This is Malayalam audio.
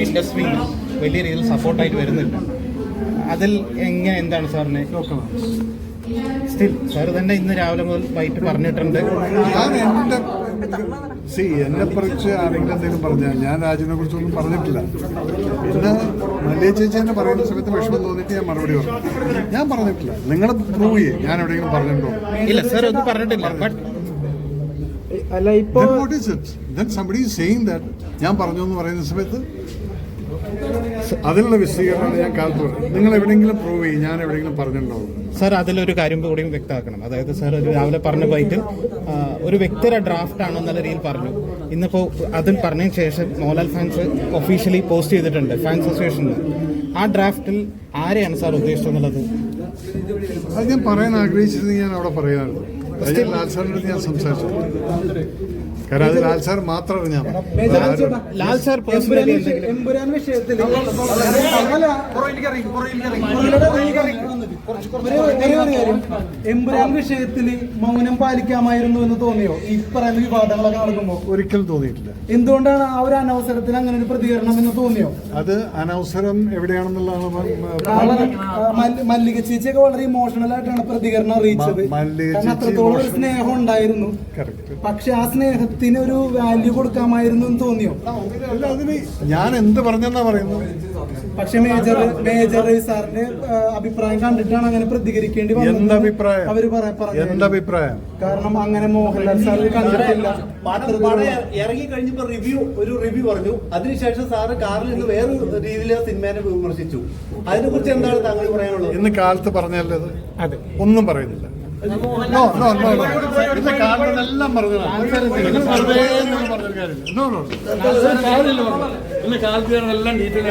ഇൻഡസ്ട്രിയിൽ വലിയ രീതിയിൽ സപ്പോർട്ടായിട്ട് വരുന്നുണ്ട്. അതിൽ എന്താണ് സാറിന് സ്റ്റിൽ സാർ തന്നെ ഇന്ന് രാവിലെ മുതൽ വൈകിട്ട് പറഞ്ഞിട്ടുണ്ട്. എന്നെ കുറിച്ച് ആരെങ്കിലും എന്തെങ്കിലും പറഞ്ഞാൽ ഞാൻ രാജുവിനെ കുറിച്ചൊന്നും പറഞ്ഞിട്ടില്ല. പിന്നെ മല്ലിക ചേച്ചി തന്നെ പറയുന്ന സമയത്ത് വിഷമം തോന്നിയിട്ട് ഞാൻ മറുപടി പറഞ്ഞു. ഞാൻ പറഞ്ഞിട്ടില്ല. നിങ്ങൾ പ്രൂവ് ചെയ്യേ ഞാൻ എവിടെയെങ്കിലും പറഞ്ഞിട്ടുണ്ടോ? ഇല്ല സാർ ഒന്നും പറഞ്ഞിട്ടില്ല. അല്ല ഇപ്പൊ ഞാൻ പറഞ്ഞു എന്ന് പറയുന്ന സമയത്ത് അതിനുള്ള വിശദീകരണമാണ് ഞാൻ കാലത്ത് പറയുന്നത്. നിങ്ങൾ എവിടെയെങ്കിലും പ്രൂവ് ചെയ്യും ഞാൻ എവിടെയെങ്കിലും പറഞ്ഞിട്ടുണ്ടോ? സാർ അതിലൊരു കാര്യം കൂടിയും വ്യക്തമാക്കണം. അതായത് സാർ രാവിലെ പറഞ്ഞ ബൈറ്റിൽ ഒരു വ്യക്തിയുടെ ഡ്രാഫ്റ്റ് ആണെന്നുള്ള രീതിയിൽ പറഞ്ഞു. ഇന്നിപ്പോൾ അതിൽ പറഞ്ഞതിന് ശേഷം മോഹൻലാൽ ഫാൻസ് ഒഫീഷ്യലി പോസ്റ്റ് ചെയ്തിട്ടുണ്ട് ഫാൻസ് അസോസിയേഷനിൽ. ആ ഡ്രാഫ്റ്റിൽ ആരെയാണ് സാർ ഉദ്ദേശിച്ചെന്നുള്ളത് അത് ഞാൻ പറയാൻ ആഗ്രഹിച്ചത് ഞാൻ അവിടെ പറയാറുണ്ട്. ലാൽ സാറിനോട് ഞാൻ സംസാരിച്ചു. കാരണം അത് ലാൽ സാർ മാത്രം അറിഞ്ഞാൽ ലാൽ സാർ എമ്പുരാൻ വിഷയത്തിൽ എമ്പുരാൻ വിഷയത്തിൽ മൗനം പാലിക്കാമായിരുന്നു എന്ന് തോന്നിയോ ഈ പറയുന്ന വിവാദങ്ങളൊക്കെ നടക്കുമ്പോൾ? ഒരിക്കലും തോന്നിയിട്ടില്ല. എന്തുകൊണ്ടാണ് ആ ഒരു അനവസരത്തിൽ അങ്ങനെ ഒരു പ്രതികരണം എന്ന് തോന്നിയോ? അത് അനവസരം എവിടെയാണെന്നുള്ളതാണ്. മല്ലിക ചേച്ചിയൊക്കെ വളരെ ഇമോഷണൽ ആയിട്ടാണ് പ്രതികരണം അറിയിച്ചത്. അത്രത്തോളം ഒരു സ്നേഹം ഉണ്ടായിരുന്നു. പക്ഷെ ആ സ്നേഹത്തിന് ഒരു വാല്യൂ കൊടുക്കാമായിരുന്നു എന്ന് തോന്നിയോ? അതിന് ഞാൻ എന്ത് പറഞ്ഞെന്നാ പറയുന്നത്. പക്ഷെ മേജർ സാറിന്റെ അഭിപ്രായം കണ്ടിട്ടാണ് അങ്ങനെ പ്രതികരിക്കേണ്ടി വന്നത്. എന്തഭിപ്രായം? അവര് പറഞ്ഞു. എന്തഭിപ്രായം? കാരണം അങ്ങനെ മോഹൻലാൽ സാർ കണ്ടിട്ടില്ല. ഇറങ്ങി കഴിഞ്ഞപ്പോ റിവ്യൂ പറഞ്ഞു. അതിനുശേഷം സാറ് കാറിൽ നിന്ന് വേറെ രീതിയിൽ സിനിമേനെ വിമർശിച്ചു. അതിനെ കുറിച്ച് എന്താണ് താങ്കൾ പറയാനുള്ളത്? ഇന്ന് കാലത്ത് പറഞ്ഞല്ലത് അതെ ഒന്നും പറയുന്നില്ല. ഇന്ന് കാലത്തെല്ലാം പറഞ്ഞതാണ്. ഇന്ന് കാലത്ത് എല്ലാം ഡീറ്റെയിൽ